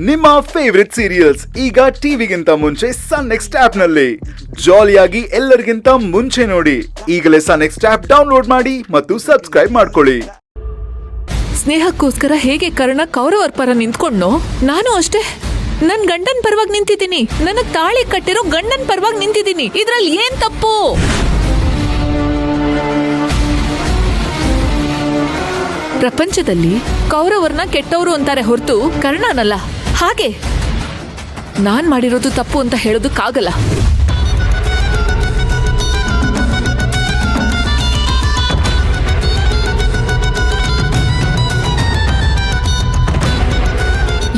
ನಿಮ್ಮ favourite serials ಈಗ ಟಿವಿಗಿಂತ ಮುಂಚೆ ಸನ್ ನೆಕ್ಸ್ಟ್ ಆಪ್ ನಲ್ಲಿ ಜಾಲಿಯಾಗಿ ಎಲ್ಲರಿಗಿಂತ ಮುಂಚೆ ನೋಡಿ. ಈಗಲೇ ಸನ್ ನೆಕ್ಸ್ಟ್ ಆಪ್ ಡೌನ್ಲೋಡ್ ಮಾಡಿ ಮತ್ತು ಸಬ್ಸ್ಕ್ರೈಬ್ ಮಾಡ್ಕೊಳ್ಳಿ. ಸ್ನೇಹಕ್ಕೋಸ್ಕರ ಹೇಗೆ ಕರ್ಣ ಕೌರವರ ಪರ ನಿಂತ್ಕೊಂಡ್ನೋ, ನಾನು ಅಷ್ಟೇ ನನ್ ಗಂಡನ್ ಪರವಾಗಿ ನಿಂತಿದ್ದೀನಿ. ನನಗ್ ತಾಳಿ ಕಟ್ಟಿರೋ ಗಂಡನ್ ಪರವಾಗಿ ನಿಂತಿದ್ದೀನಿ. ಇದ್ರಲ್ಲಿ ಏನ್ ತಪ್ಪು? ಪ್ರಪಂಚದಲ್ಲಿ ಕೌರವರನ್ನ ಕೆಟ್ಟವರು ಅಂತಾರೆ ಹೊರತು ಕರ್ಣನಲ್ಲ. ಹಾಗೆ ನಾನ್ ಮಾಡಿರೋದು ತಪ್ಪು ಅಂತ ಹೇಳೋದಕ್ಕಾಗಲ್ಲ.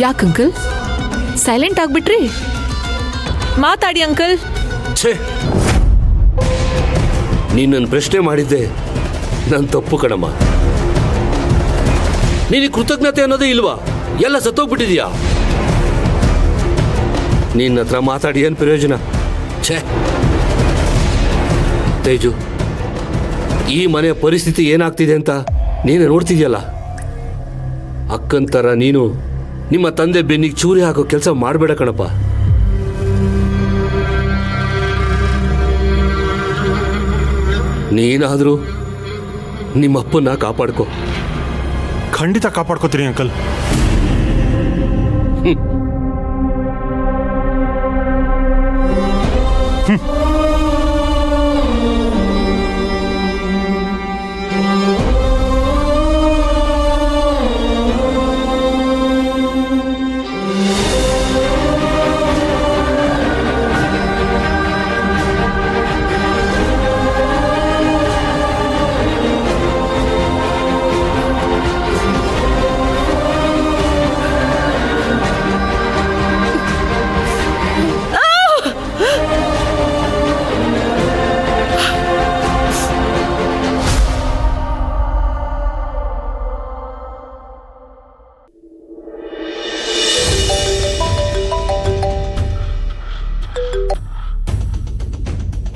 ಯಾಕ ಅಂಕಲ್ ಸೈಲೆಂಟ್ ಆಗ್ಬಿಟ್ರಿ? ಮಾತಾಡಿ ಅಂಕಲ್. ಛೇ, ನೀನು ನನ್ನ ಪ್ರಶ್ನೆ ಮಾಡಿದ್ದೆ ನನ್ನ ತಪ್ಪು ಕಣಮ್ಮ. ನೀನು ಕೃತಜ್ಞತೆ ಅನ್ನೋದೇ ಇಲ್ವಾ? ಎಲ್ಲ ಸತ್ತೋಗ್ಬಿಟ್ಟಿದ್ಯಾ? ನಿನ್ನ ಹತ್ರ ಮಾತಾಡಿ ಏನು ಪ್ರಯೋಜನ? ಛೇ ತೇಜು, ಈ ಮನೆಯ ಪರಿಸ್ಥಿತಿ ಏನಾಗ್ತಿದೆ ಅಂತ ನೀನು ನೋಡ್ತಿದ್ಯಲ್ಲ. ಅಕ್ಕನ ಥರ ನೀನು ನಿಮ್ಮ ತಂದೆ ಬೆನ್ನಿಗೆ ಚೂರಿ ಹಾಕೋ ಕೆಲಸ ಮಾಡಬೇಡ ಕಣಪ್ಪ. ನೀನಾದರೂ ನಿಮ್ಮಪ್ಪನ್ನ ಕಾಪಾಡ್ಕೋ. ಖಂಡಿತ ಕಾಪಾಡ್ಕೋತೀರಿ ಅಂಕಲ್.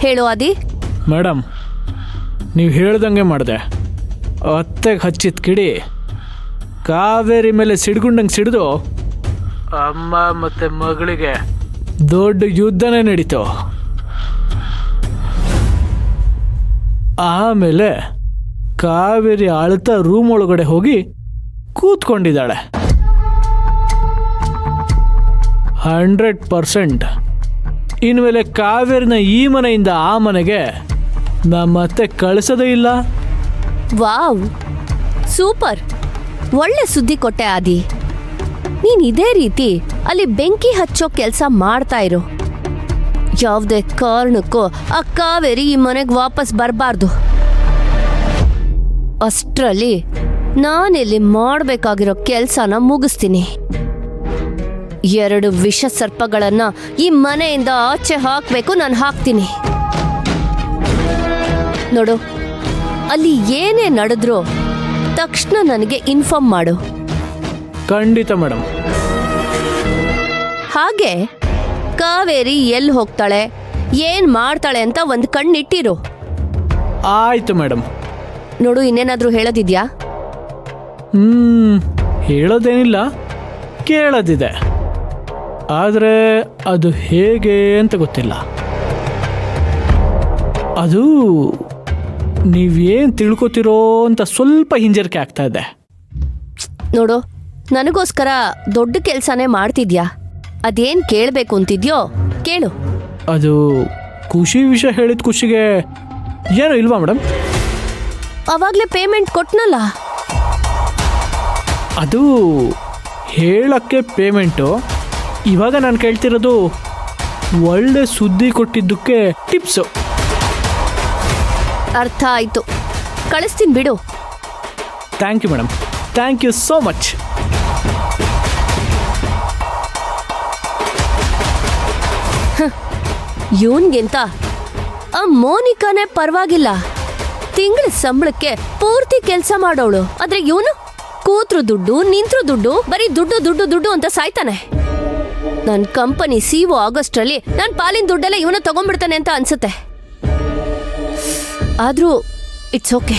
ಹೇಳು ಆದಿ. ಮೇಡಮ್, ನೀವು ಹೇಳ್ದಂಗೆ ಮಾಡಿದೆ. ಅತ್ತೆಗೆ ಹಚ್ಚಿದ ಕಿಡಿ ಕಾವೇರಿ ಮೇಲೆ ಸಿಡ್ಗುಂಡಂಗೆ ಸಿಡಿದು ಅಮ್ಮ ಮತ್ತು ಮಗಳಿಗೆ ದೊಡ್ಡ ಯುದ್ಧನೇ ನಡೀತು. ಆಮೇಲೆ ಕಾವೇರಿ ಅಳ್ತಾ ರೂಮ್ ಒಳಗಡೆ ಹೋಗಿ ಕೂತ್ಕೊಂಡಿದ್ದಾಳೆ. 100% ಇನ್ಮೇಲೆ ಕಾವೇರಿನ ಈ ಮನೆಯಿಂದ ಆ ಮನೆಗೆ ನಮ್ಮತ್ತೆ ಕಳಿಸೋದೇ ಇಲ್ಲ. ವಾವ್, ಸೂಪರ್, ಒಳ್ಳೆ ಸುದ್ದಿ ಕೊಟ್ಟೆ ಆದಿ. ನೀನ್ ಇದೇ ರೀತಿ ಅಲ್ಲಿ ಬೆಂಕಿ ಹಚ್ಚೋ ಕೆಲಸ ಮಾಡ್ತಾ ಇರು. ಯಾವುದೇ ಕಾರಣಕ್ಕೂ ಆ ಕಾವೇರಿ ಈ ಮನೆಗೆ ವಾಪಸ್ ಬರಬಾರ್ದು. ಅಷ್ಟರಲ್ಲಿ ನಾನಿಲ್ಲಿ ಮಾಡಬೇಕಾಗಿರೋ ಕೆಲಸನ ಮುಗಿಸ್ತೀನಿ. 2 ವಿಷ ಸರ್ಪಗಳನ್ನ ಈ ಮನೆಯಿಂದ ಆಚೆ ಹಾಕಬೇಕು. ನಾನು ಹಾಕ್ತೀನಿ. ನೋಡು, ಅಲ್ಲಿ ಏನೇ ನಡೆದ್ರೂ ತಕ್ಷಣ ನನಗೆ ಇನ್ಫಾರ್ಮ್ ಮಾಡು. ಖಂಡಿತ ಮೇಡಮ್. ಹಾಗೆ ಕಾವೇರಿ ಎಲ್ಲಿ ಹೋಗ್ತಾಳೆ, ಏನ್ ಮಾಡ್ತಾಳೆ ಅಂತ ಒಂದು ಕಣ್ಣಿಟ್ಟಿರು. ಆಯ್ತು ಮೇಡಮ್. ನೋಡು, ಇನ್ನೇನಾದ್ರೂ ಹೇಳೋದಿದ್ಯಾ? ಹೇಳೋದೇನಿಲ್ಲ, ಕೇಳೋದಿದೆ. ಆದರೆ ಅದು ಹೇಗೆ ಅಂತ ಗೊತ್ತಿಲ್ಲ. ಅದು ನೀವೇನು ತಿಳ್ಕೊತಿರೋ ಅಂತ ಸ್ವಲ್ಪ ಹಿಂಜರಿಕೆ ಆಗ್ತಾ ಇದೆ. ನೋಡು, ನನಗೋಸ್ಕರ ದೊಡ್ಡ ಕೆಲಸನೇ ಮಾಡ್ತಿದ್ಯಾ. ಅದೇನ್ ಕೇಳಬೇಕು ಅಂತಿದ್ಯೋ ಕೇಳು. ಅದು ಖುಷಿ ವಿಷಯ ಹೇಳಿದ ಖುಷಿಗೆ ಏನೋ ಇಲ್ವಾ ಮೇಡಮ್? ಅವಾಗಲೇ ಪೇಮೆಂಟ್ ಕೊಟ್ನಲ್ಲ. ಅದು ಹೇಳಕ್ಕೆ ಪೇಮೆಂಟು. ಇವಾಗ ನಾನು ಕೇಳ್ತಿರೋದು ಒಳ್ಳೆ ಸುದ್ದಿ ಕೊಟ್ಟಿದ್ದಕ್ಕೆ ಟಿಪ್ಸು. ಅರ್ಥ ಆಯ್ತು, ಕಳಿಸ್ತೀನಿ ಬಿಡು. Thank you madam, thank you so much. ಇವನ್ಗಿಂತ ಆ ಮೋನಿಕಾನೇ ಪರವಾಗಿಲ್ಲ. ತಿಂಗಳ ಸಂಬಳಕ್ಕೆ ಪೂರ್ತಿ ಕೆಲಸ ಮಾಡೋಳು. ಆದ್ರೆ ಇವನು ಕೂತ್ರು ದುಡ್ಡು, ನಿಂತ್ರು ದುಡ್ಡು, ಬರೀ ದುಡ್ಡು ದುಡ್ಡು ದುಡ್ಡು ಅಂತ ಸಾಯ್ತಾನೆ. ನನ್ನ ಕಂಪನಿ ಸಿಒ ಆಗಸ್ಟ್ರಲ್ಲಿ ನನ್ನ ಪಾಲಿನ ದುಡ್ಡೆಲ್ಲ ಇವನು ತಗೊಂಡ್ಬಿಡ್ತಾನೆ ಅಂತ ಅನ್ಸುತ್ತೆ. ಆದ್ರೂ ಇಟ್ಸ್ ಓಕೆ.